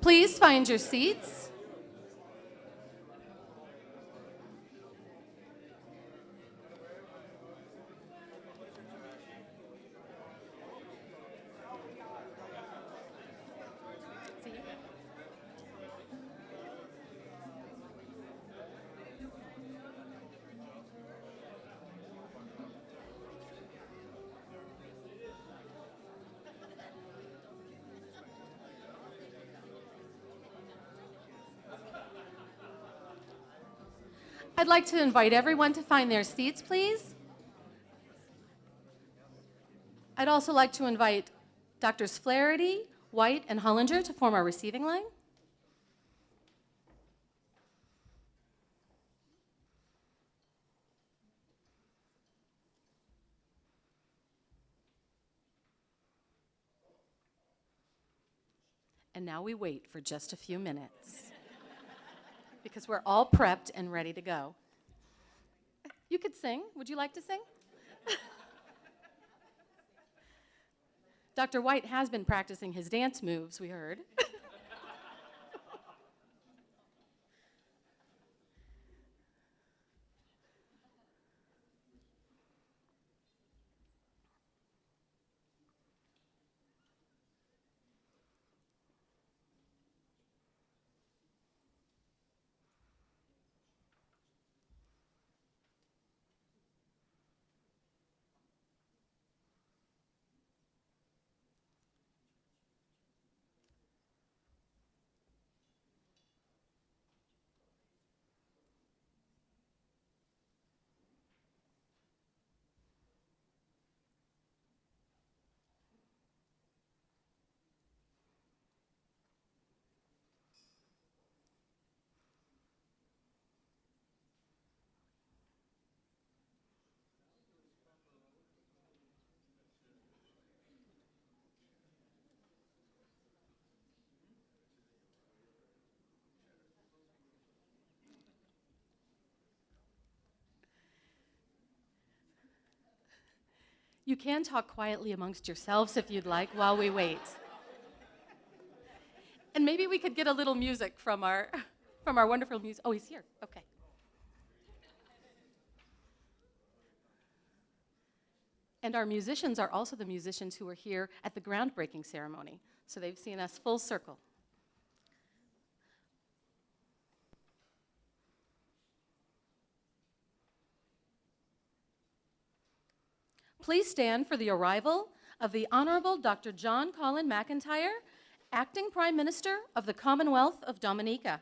Please find your seats. I'd like to invite everyone to find their seats, please. I'd also like to invite Drs. Flaherty, White, and Hollinger to form our receiving line. And now we wait for just a few minutes because we're all prepped and ready to go. You could sing. Would you like to sing? Dr. White has been practicing his dance moves, we heard. You can talk quietly amongst yourselves if you'd like while we wait. And maybe we could get a little music from our wonderful music. Oh, he's here. Okay. And our musicians are also the musicians who were here at the groundbreaking ceremony. So they've seen us full circle. Please stand for the arrival of the Honorable Dr. John Colin McIntyre, Acting Prime Minister of the Commonwealth of Dominica.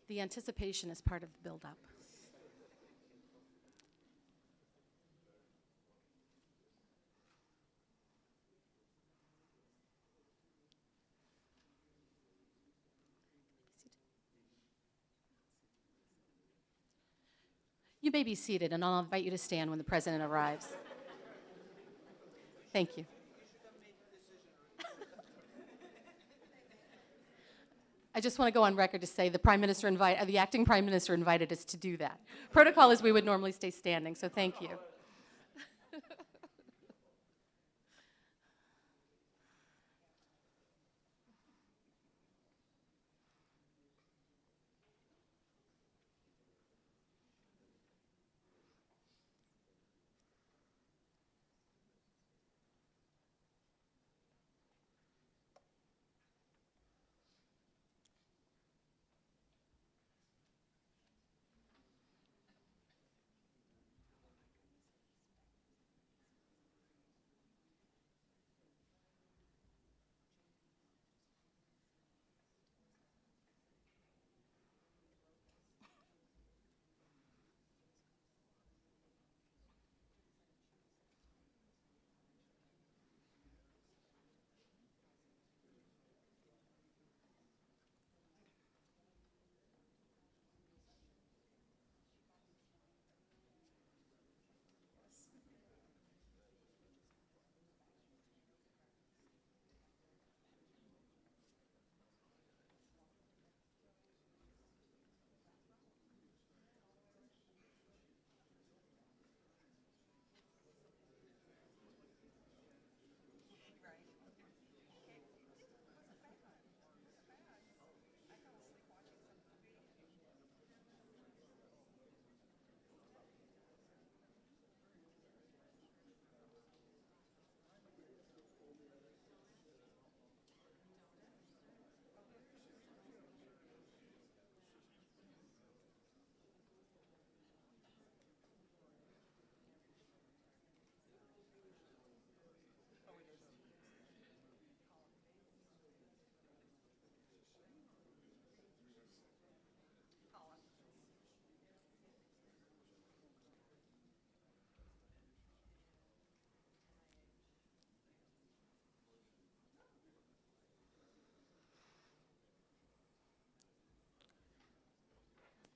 The anticipation is part of the build-up. You may be seated, and I'll invite you to stand when the President arrives. Thank you. I just want to go on record to say the acting Prime Minister invited us to do that. Protocol is we would normally stay standing, so thank you.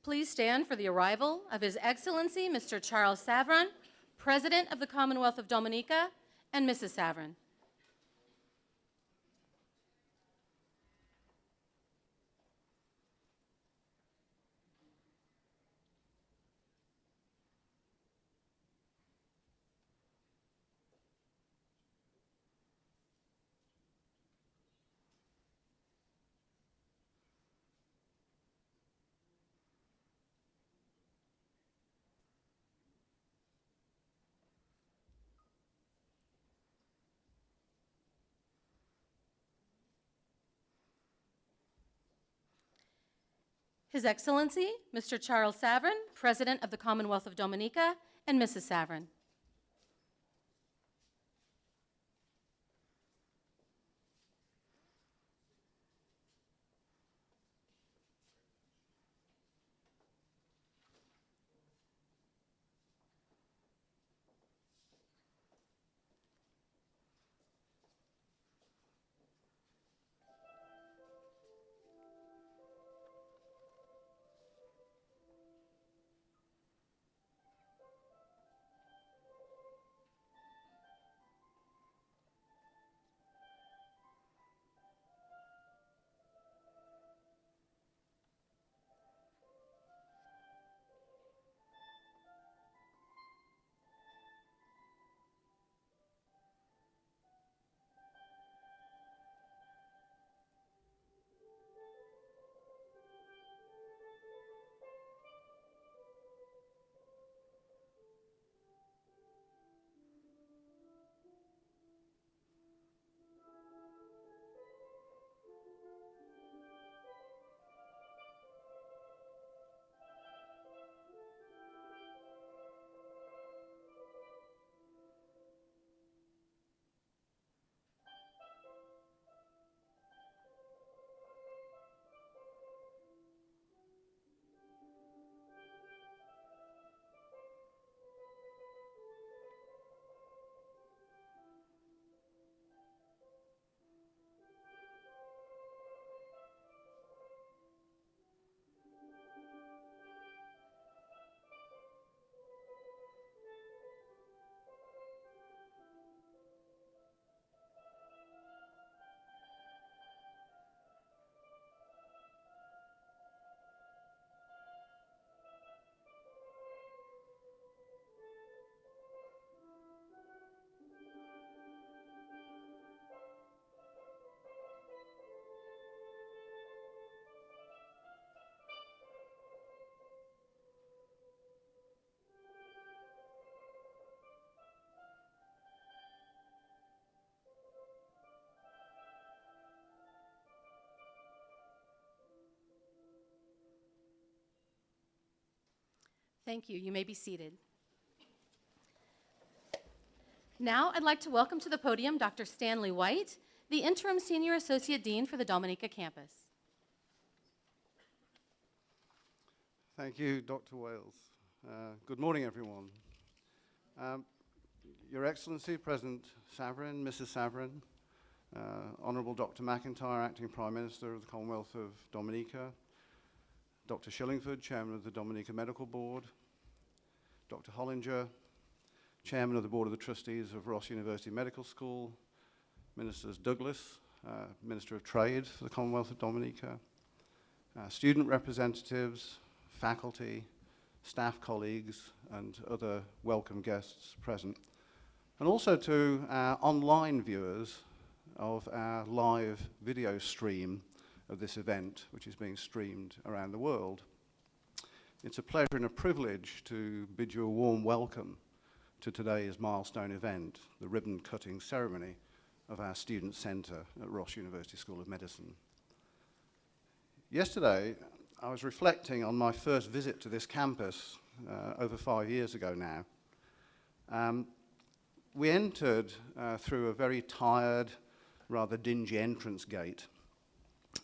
Please stand for the arrival of His Excellency Mr. Charles Savran, President of the Commonwealth of Dominica, and Mrs. Savran. His Excellency, Mr. Charles Savran, President of the Commonwealth of Dominica, and Mrs. Savran. Thank you. You may be seated. Now I'd like to welcome to the podium Dr. Stanley White, the Interim Senior Associate Dean for the Dominica campus. Thank you, Dr. Wales. Good morning, everyone. Your Excellency, President Savarin, Mrs. Savarin, Honourable Dr. McIntyre, Acting Prime Minister of the Commonwealth of Dominica, Dr. Shillingford, Chairman of the Dominica Medical Board, Dr. Hollinger, Chairman of the Board of the Trustees of Ross University Medical School, Ministers Douglas, Minister of Trade for the Commonwealth of Dominica, student representatives, faculty, staff colleagues, and other welcome guests present, and also to our online viewers of our live video stream of this event, which is being streamed around the world. It's a pleasure and a privilege to bid you a warm welcome to today's milestone event, the ribbon-cutting ceremony of our Student Centre at Ross University School of Medicine. Yesterday, I was reflecting on my first visit to this campus over 5 years ago now. We entered through a very tired, rather dingy entrance gate,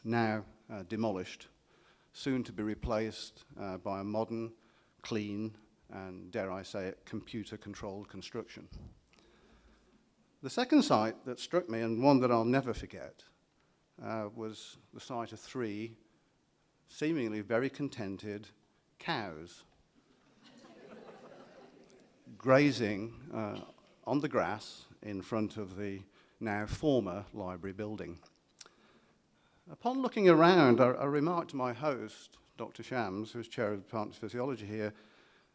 now demolished, soon to be replaced by a modern, clean, and dare I say it, computer-controlled construction. The second sight that struck me, and one that I'll never forget, was the sight of 3 seemingly very contented cows grazing on the grass in front of the now former library building. Upon looking around, I remarked to my host, Dr. Shams, who's chair of the Department of Physiology here,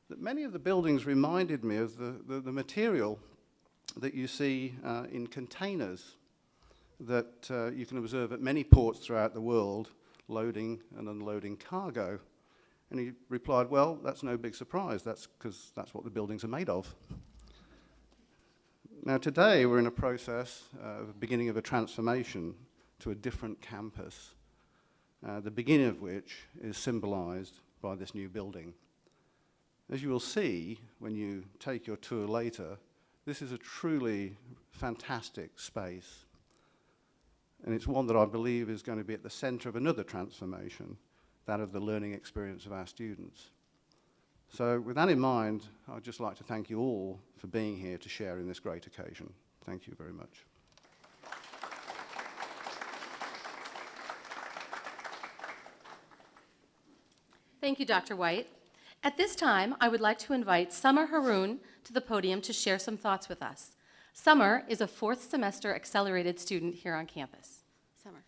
that many of the buildings reminded me of the material that you see in containers that you can observe at many ports throughout the world, loading and unloading cargo. And he replied, well, that's no big surprise. That's because that's what the buildings are made of. Now today we're in a process of beginning of a transformation to a different campus, the beginning of which is symbolized by this new building. As you will see when you take your tour later, this is a truly fantastic space. And it's one that I believe is going to be at the center of another transformation, that of the learning experience of our students. So with that in mind, I'd just like to thank you all for being here to share in this great occasion. Thank you very much. Thank you, Dr. White. At this time, I would like to invite Summer Haroon to the podium to share some thoughts with us. Summer is a 4th semester accelerated student here on campus. Summer.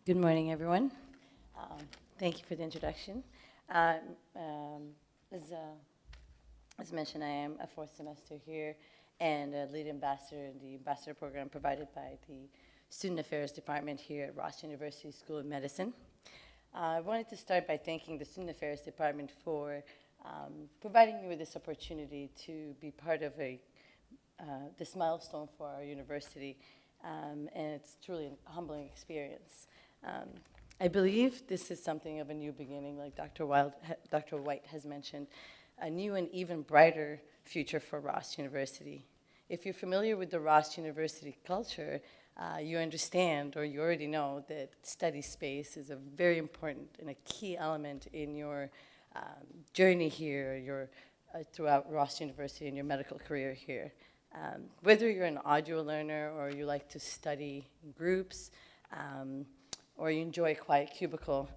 Good morning, everyone. Thank you for the introduction. As mentioned, I am a 4th semester here and a lead ambassador in the ambassador program provided by the Student Affairs Department here at Ross University School of Medicine. I wanted to start by thanking the Student Affairs Department for providing me with this opportunity to be part of this milestone for our university, and it's truly a humbling experience. I believe this is something of a new beginning, like Dr. White has mentioned, a new and even brighter future for Ross University. If you're familiar with the Ross University culture, you understand, or you already know, that study space is a very important and a key element in your journey here, throughout Ross University and your medical career here. Whether you're an audio learner or you like to study in groups, or you enjoy a quiet cubicle,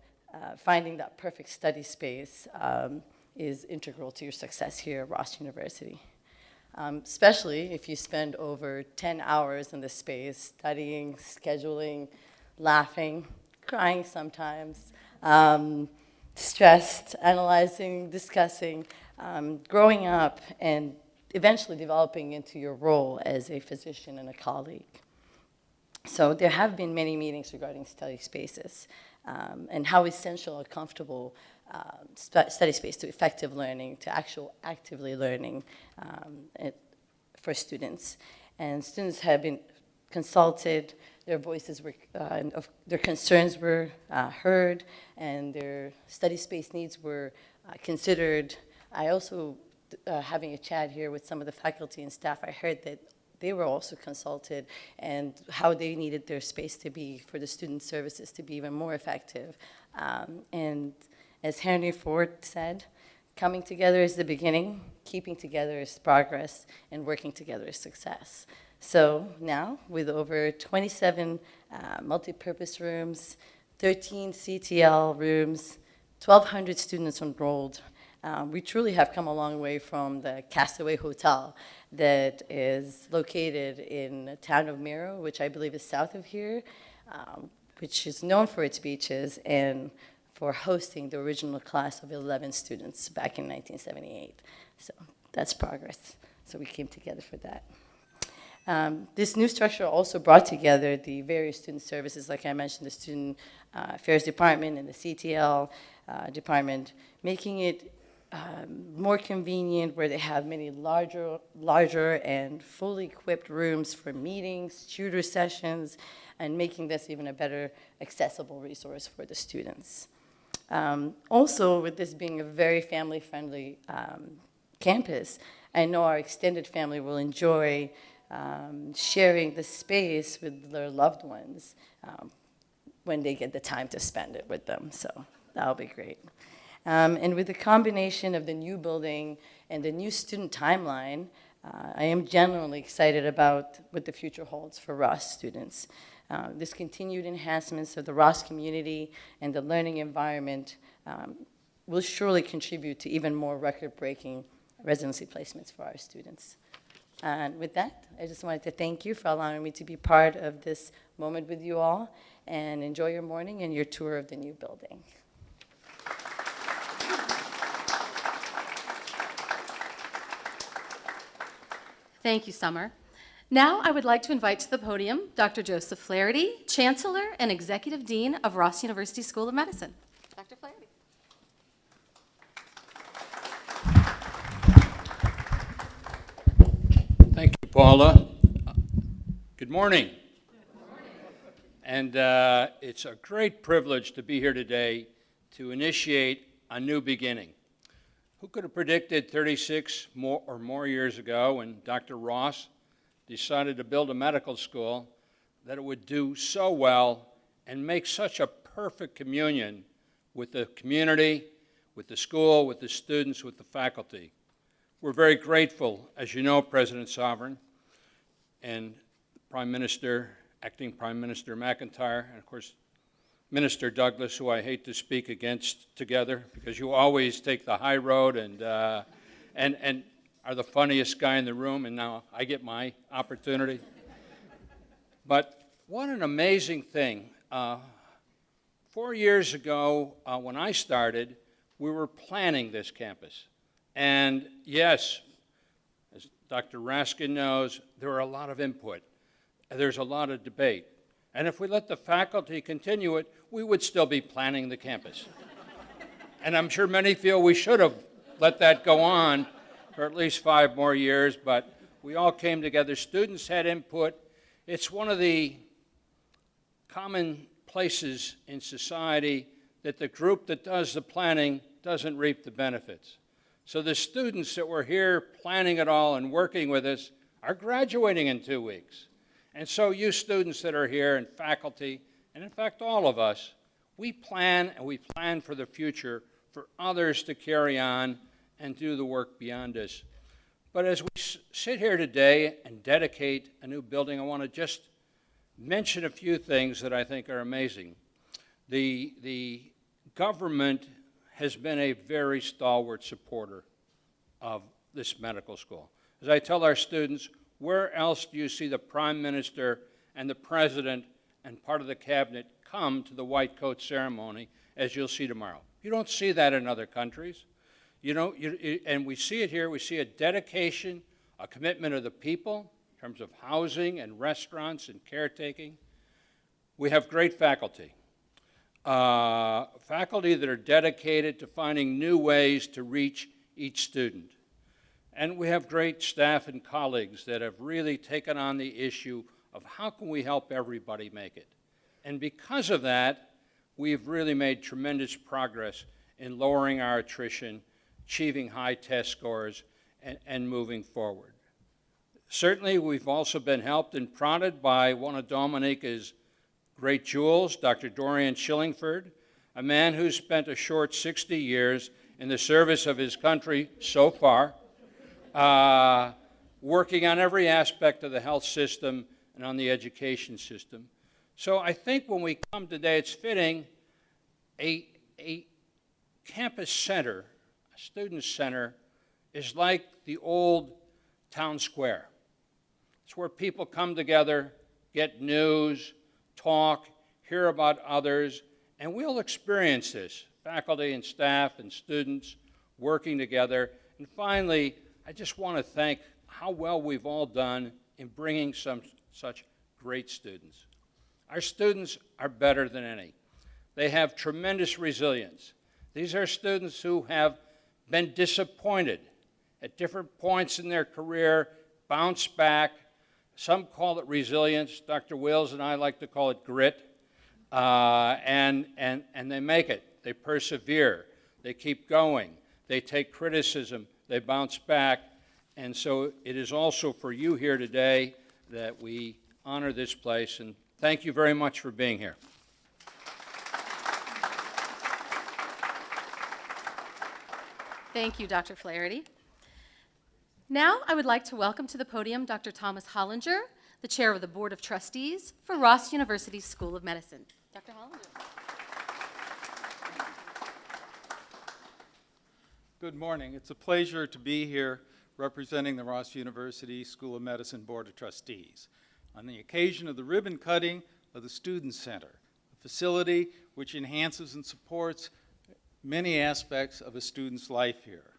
finding that perfect study space is integral to your success here at Ross University. Especially if you spend over 10 hours in this space studying, scheduling, laughing, crying sometimes, stressed, analyzing, discussing, growing up, and eventually developing into your role as a physician and a colleague. So there have been many meetings regarding study spaces and how essential a comfortable study space to effective learning, to actual actively learning for students. And students have been consulted, their voices were, their concerns were heard, and their study space needs were considered. I also, having a chat here with some of the faculty and staff, I heard that they were also consulted and how they needed their space to be for the student services to be even more effective. And as Henry Ford said, coming together is the beginning, keeping together is progress, and working together is success. So now, with over 27 multi-purpose rooms, 13 CTL rooms, 1,200 students enrolled, we truly have come a long way from the Castaway Hotel that is located in the town of Miro, which I believe is south of here, which is known for its beaches and for hosting the original class of 11 students back in 1978. So that's progress. So we came together for that. This new structure also brought together the various student services, like I mentioned, the Student Affairs Department and the CTL department, making it more convenient where they have many larger and fully equipped rooms for meetings, tutor sessions, and making this even a better accessible resource for the students. Also, with this being a very family-friendly campus, I know our extended family will enjoy sharing the space with their loved ones when they get the time to spend it with them. So that'll be great. And with the combination of the new building and the new student timeline, I am genuinely excited about what the future holds for RUS students. This continued enhancements of the RUS community and the learning environment will surely contribute to even more record-breaking residency placements for our students. And with that, I just wanted to thank you for allowing me to be part of this moment with you all, and enjoy your morning and your tour of the new building. Thank you, Summer. Now I would like to invite to the podium Dr. Joseph Flaherty, Chancellor and Executive Dean of Ross University School of Medicine. Dr. Flaherty. Thank you, Paula. Good morning. And it's a great privilege to be here today to initiate a new beginning. Who could have predicted 36 or more years ago when Dr. Ross decided to build a medical school that it would do so well and make such a perfect communion with the community, with the school, with the students, with the faculty. We're very grateful, as you know, President Sovereign and Prime Minister, Acting Prime Minister McIntyre, and of course, Minister Douglas, who I hate to speak against together, because you always take the high road and are the funniest guy in the room, and now I get my opportunity. But what an amazing thing. 4 years ago, when I started, we were planning this campus. And yes, as Dr. Raskin knows, there were a lot of input. There's a lot of debate. And if we let the faculty continue it, we would still be planning the campus. And I'm sure many feel we should have let that go on for at least 5 more years, but we all came together. Students had input. It's one of the common places in society that the group that does the planning doesn't reap the benefits. So the students that were here planning it all and working with us are graduating in 2 weeks. And so you students that are here and faculty, and in fact all of us, we plan and we plan for the future for others to carry on and do the work beyond us. But as we sit here today and dedicate a new building, I want to just mention a few things that I think are amazing. The government has been a very stalwart supporter of this medical school. As I tell our students, where else do you see the Prime Minister and the President and part of the Cabinet come to the white coat ceremony as you'll see tomorrow? You don't see that in other countries. You know, and we see it here. We see a dedication, a commitment of the people in terms of housing and restaurants and caretaking. We have great faculty. Faculty that are dedicated to finding new ways to reach each student. And we have great staff and colleagues that have really taken on the issue of how can we help everybody make it. And because of that, we've really made tremendous progress in lowering our attrition, achieving high test scores, and moving forward. Certainly, we've also been helped and prodded by one of Dominica's great jewels, Dr. Dorian Shillingford, a man who's spent a short 60 years in the service of his country so far, working on every aspect of the health system and on the education system. So I think when we come today, it's fitting a campus center, a student center, is like the old town square. It's where people come together, get news, talk, hear about others, and we'll experience this, faculty and staff and students working together. And finally, I just want to thank how well we've all done in bringing such great students. Our students are better than any. They have tremendous resilience. These are students who have been disappointed at different points in their career, bounce back. Some call it resilience. Dr. Wills and I like to call it grit. And they make it. They persevere. They keep going. They take criticism. They bounce back. And so it is also for you here today that we honor this place. And thank you very much for being here. Thank you, Dr. Flaherty. Now I would like to welcome to the podium Dr. Thomas Hollinger, the Chair of the Board of Trustees for Ross University School of Medicine. Dr. Hollinger. Good morning. It's a pleasure to be here representing the Ross University School of Medicine Board of Trustees on the occasion of the ribbon cutting of the Student Center, a facility which enhances and supports many aspects of a student's life here.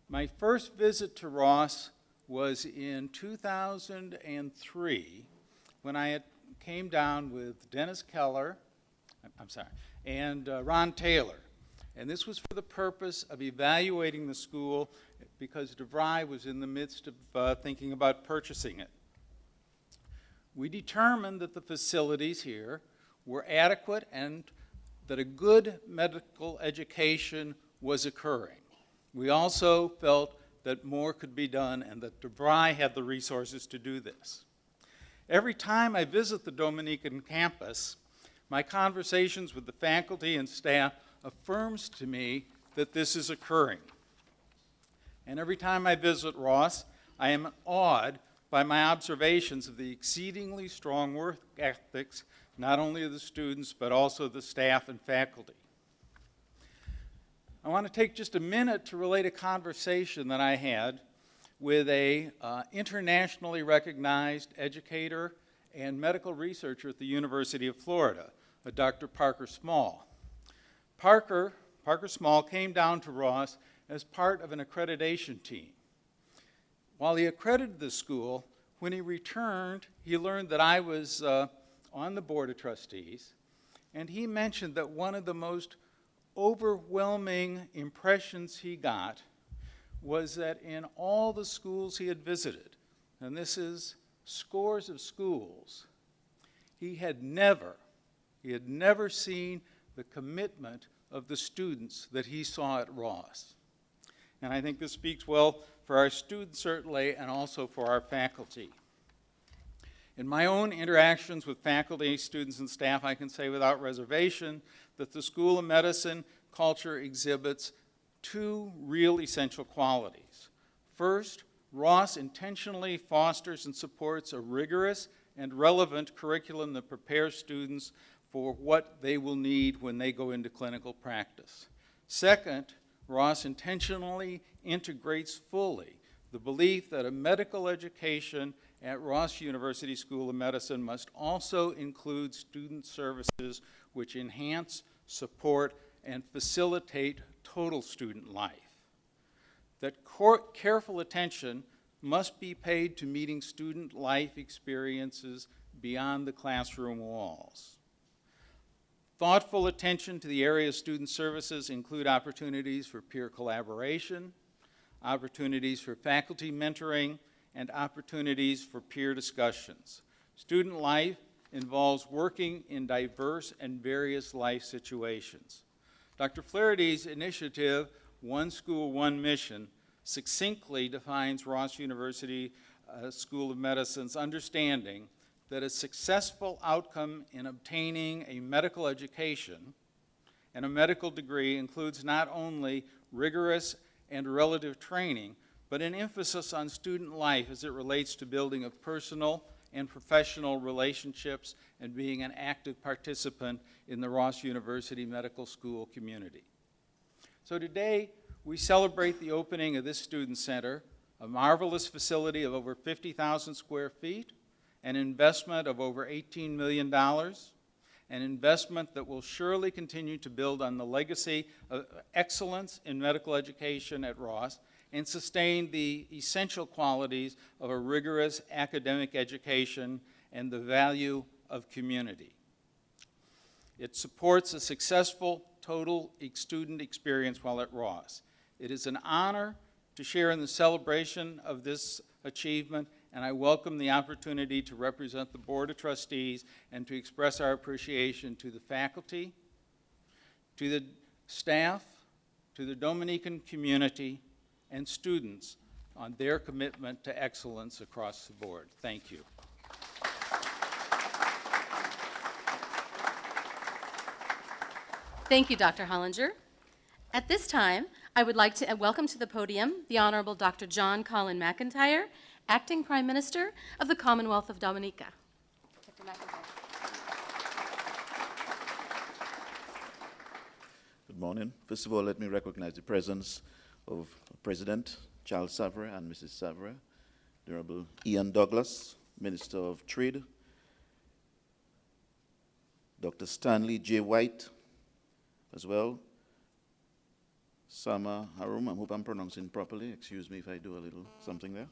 My first visit to Ross was in 2003 when I came down with Dennis Keller, and Ron Taylor. And this was for the purpose of evaluating the school because DeVry was in the midst of thinking about purchasing it. We determined that the facilities here were adequate and that a good medical education was occurring. We also felt that more could be done and that DeVry had the resources to do this. Every time I visit the Dominican campus, my conversations with the faculty and staff affirms to me that this is occurring. And every time I visit Ross, I am awed by my observations of the exceedingly strong work ethics, not only of the students, but also the staff and faculty. I want to take just a minute to relate a conversation that I had with a internationally recognized educator and medical researcher at the University of Florida, Dr. Parker Small. Parker Small came down to Ross as part of an accreditation team. While he accredited the school, when he returned, he learned that I was on the Board of Trustees, and he mentioned that one of the most overwhelming impressions he got was that in all the schools he had visited, and this is scores of schools, he had never seen the commitment of the students that he saw at Ross. And I think this speaks well for our students, certainly, and also for our faculty. In my own interactions with faculty, students, and staff, I can say without reservation that the School of Medicine culture exhibits two real essential qualities. First, Ross intentionally fosters and supports a rigorous and relevant curriculum that prepares students for what they will need when they go into clinical practice. Second, Ross intentionally integrates fully the belief that a medical education at Ross University School of Medicine must also include student services which enhance, support, and facilitate total student life. That careful attention must be paid to meeting student life experiences beyond the classroom walls. Thoughtful attention to the area of student services include opportunities for peer collaboration, opportunities for faculty mentoring, and opportunities for peer discussions. Student life involves working in diverse and various life situations. Dr. Flaherty's initiative, One School, One Mission, succinctly defines Ross University School of Medicine's understanding that a successful outcome in obtaining a medical education and a medical degree includes not only rigorous and relative training, but an emphasis on student life as it relates to building of personal and professional relationships and being an active participant in the Ross University Medical School community. So today, we celebrate the opening of this student center, a marvelous facility of over 50,000 square feet, an investment of over $18 million, an investment that will surely continue to build on the legacy of excellence in medical education at Ross and sustain the essential qualities of a rigorous academic education and the value of community. It supports a successful total student experience while at Ross. It is an honor to share in the celebration of this achievement, and I welcome the opportunity to represent the Board of Trustees and to express our appreciation to the faculty, to the staff, to the Dominican community, and students on their commitment to excellence across the board. Thank you. Thank you, Dr. Hollinger. At this time, I would like to welcome to the podium the Honorable Dr. John Colin McIntyre, Acting Prime Minister of the Commonwealth of Dominica. Dr. McIntyre. Good morning. First of all, let me recognize the presence of President Charles Savre and Mrs. Savre, the Honorable Ian Douglas, Minister of Trade, Dr. Stanley J. White as well, Sama Harum, I hope I'm pronouncing properly, excuse me if I do a little something there,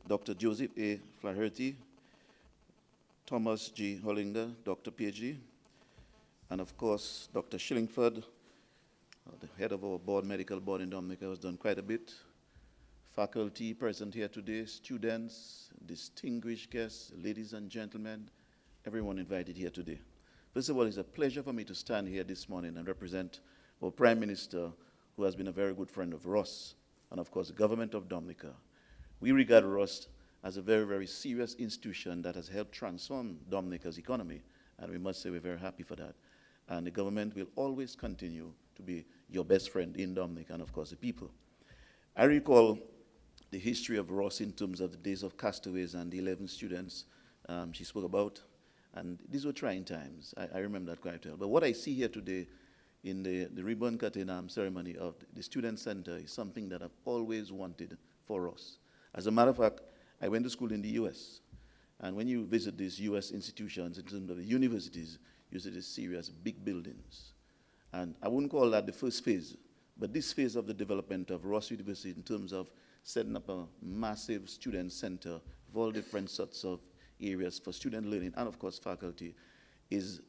Dr. Joseph A. Flaherty, Thomas G. Hollinger, Dr. PhD, and of course, Dr. Shillingford, the head of our medical board in Dominica, has done quite a bit. Faculty present here today, students, distinguished guests, ladies and gentlemen, everyone invited here today. First of all, it's a pleasure for me to stand here this morning and represent our Prime Minister, who has been a very good friend of Ross, and of course the government of Dominica. We regard Ross as a very, very serious institution that has helped transform Dominica's economy, and we must say we're very happy for that. And the government will always continue to be your best friend in Dominica and, of course, the people. I recall the history of Ross in terms of the days of castaways and the 11 students she spoke about, and these were trying times. I remember that quite well. But what I see here today in the ribbon cutting ceremony of the Student Center is something that I've always wanted for us. As a matter of fact, I went to school in the U.S., and when you visit these U.S. institutions, in terms of the universities, you see these serious big buildings. And I wouldn't call that the first phase, but this phase of the development of Ross University in terms of setting up a massive student center of all different sorts of areas for student learning and, of course, faculty is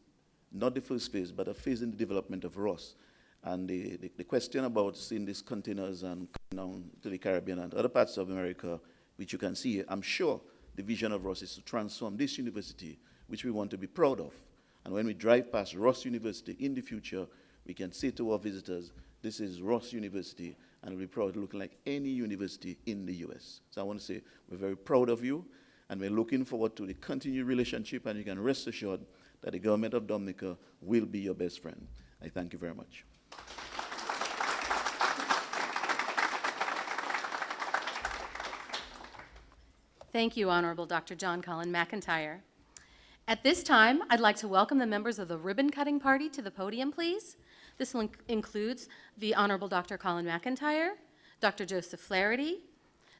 not the first phase, but a phase in the development of Ross. And the question about seeing these containers and coming down to the Caribbean and other parts of America, which you can see here, I'm sure the vision of Ross is to transform this university, which we want to be proud of. And when we drive past Ross University in the future, we can say to our visitors, this is Ross University, and we'll be proud to look like any university in the U.S. So I want to say we're very proud of you, and we're looking forward to the continued relationship, and you can rest assured that the government of Dominica will be your best friend. I thank you very much. Thank you, Honorable Dr. John Colin McIntyre. At this time, I'd like to welcome the members of the ribbon-cutting party to the podium, please. This includes the Honorable Dr. Colin McIntyre, Dr. Joseph Flaherty,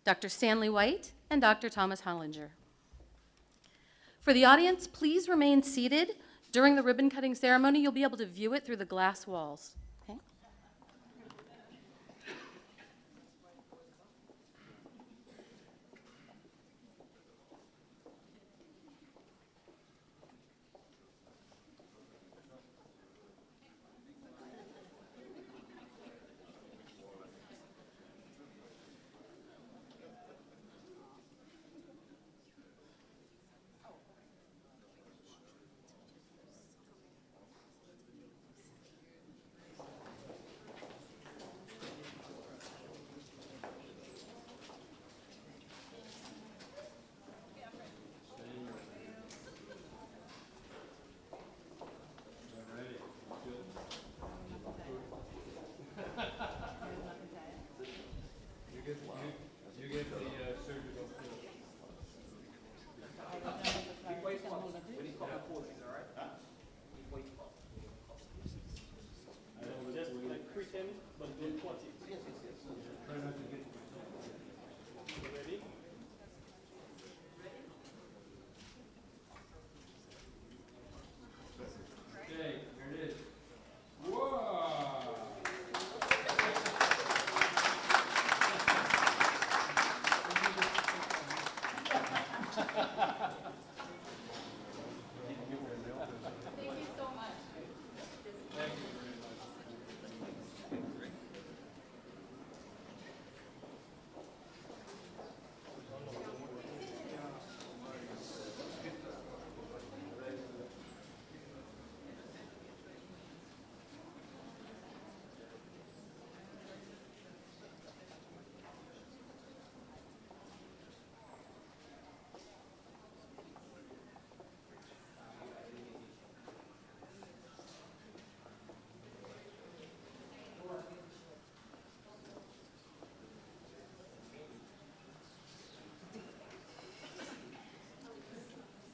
Dr. Stanley White, and Dr. Thomas Hollinger. For the audience, please remain seated. During the ribbon-cutting ceremony, you'll be able to view it through the glass walls. Okay?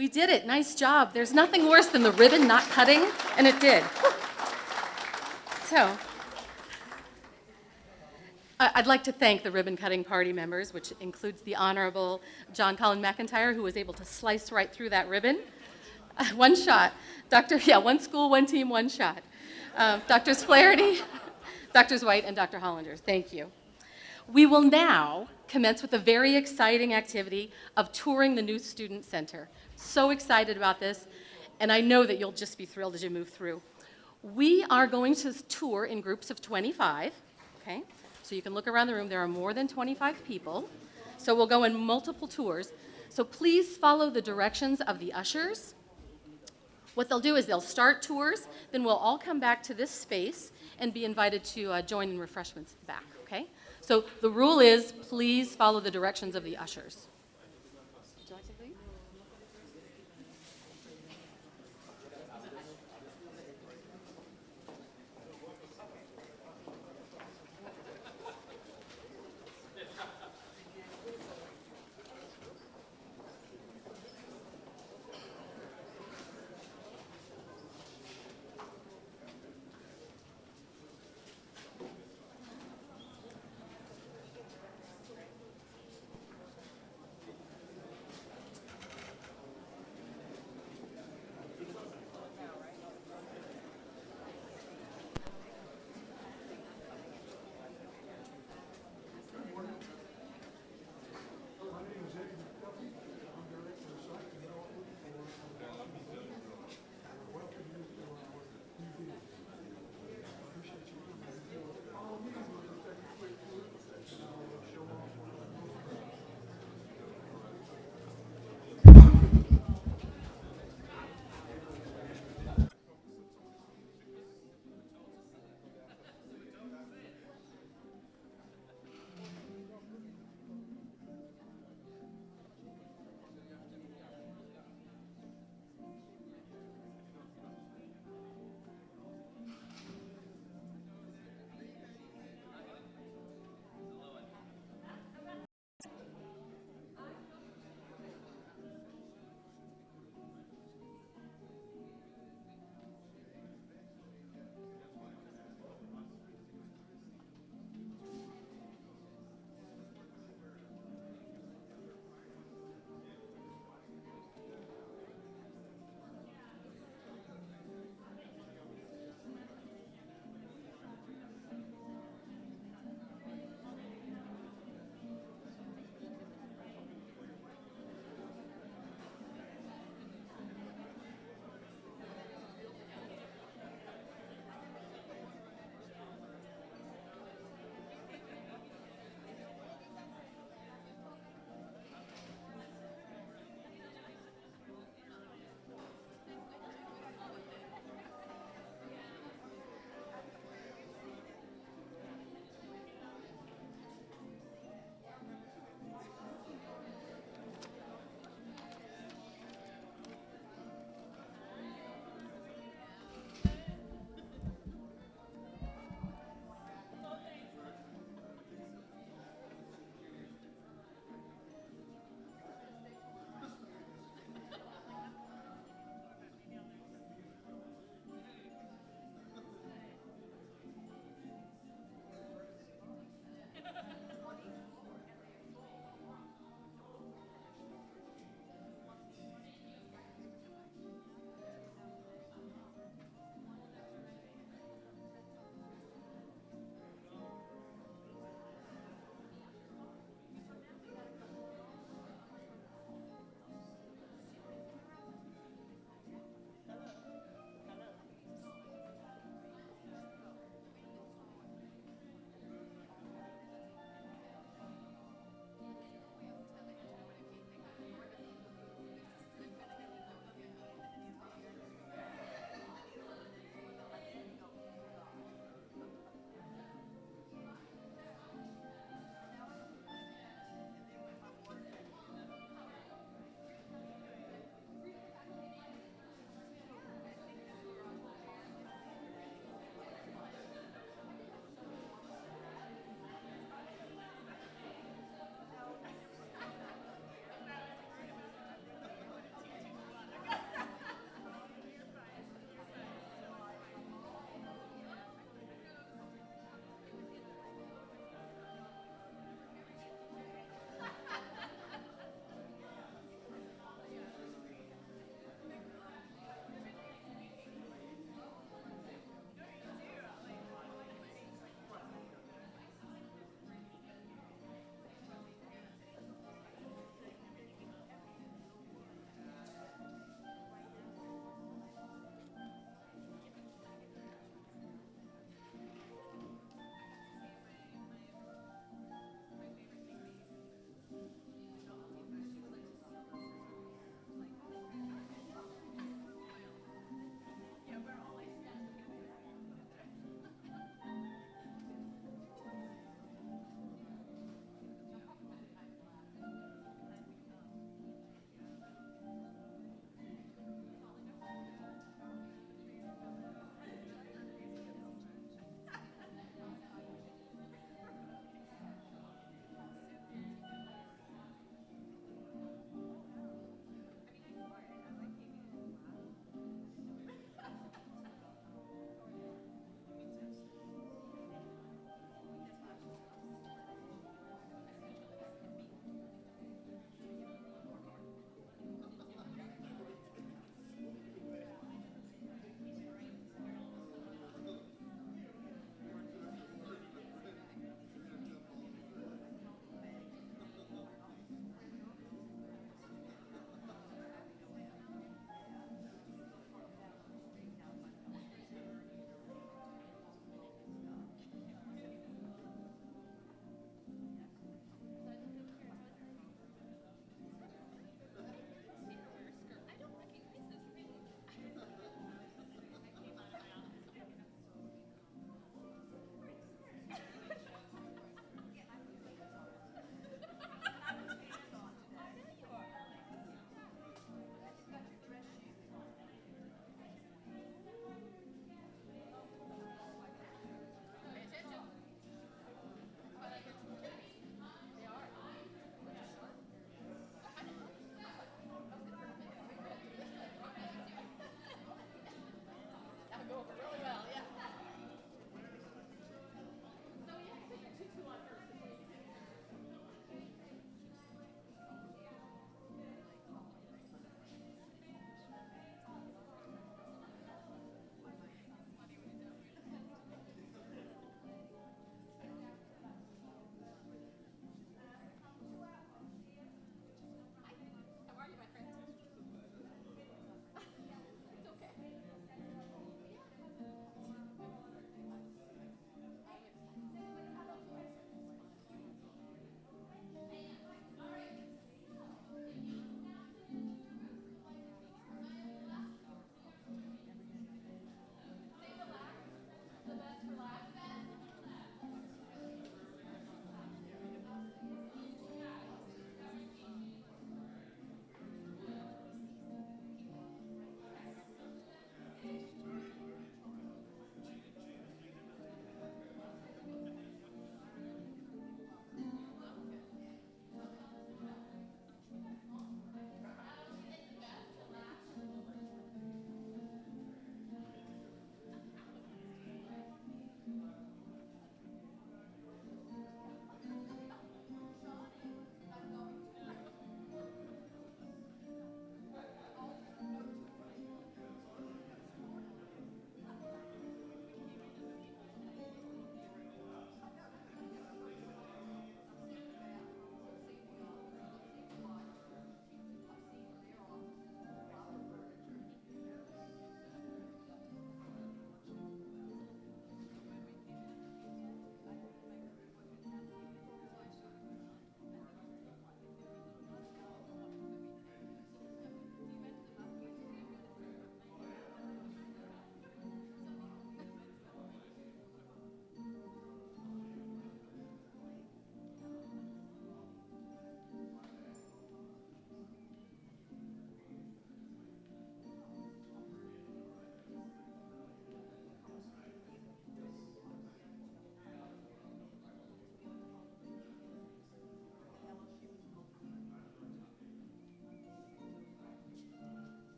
We did it. Nice job. There's nothing worse than the ribbon not cutting, and it did. So, I'd like to thank the ribbon cutting party members, which includes the Honorable John Colin McIntyre, who was able to slice right through that ribbon. One shot. One school, one team, one shot. Drs. Flaherty, Drs. White, and Dr. Hollander, thank you. We will now commence with a very exciting activity of touring the new Student Center. So excited about this, and I know that you'll just be thrilled as you move through. We are going to tour in groups of 25, okay? So you can look around the room. There are more than 25 people, so we'll go in multiple tours. So please follow the directions of the ushers. What they'll do is they'll start tours, then we'll all come back to this space and be invited to join in refreshments at the back, okay? So the rule is, please follow the directions of the ushers.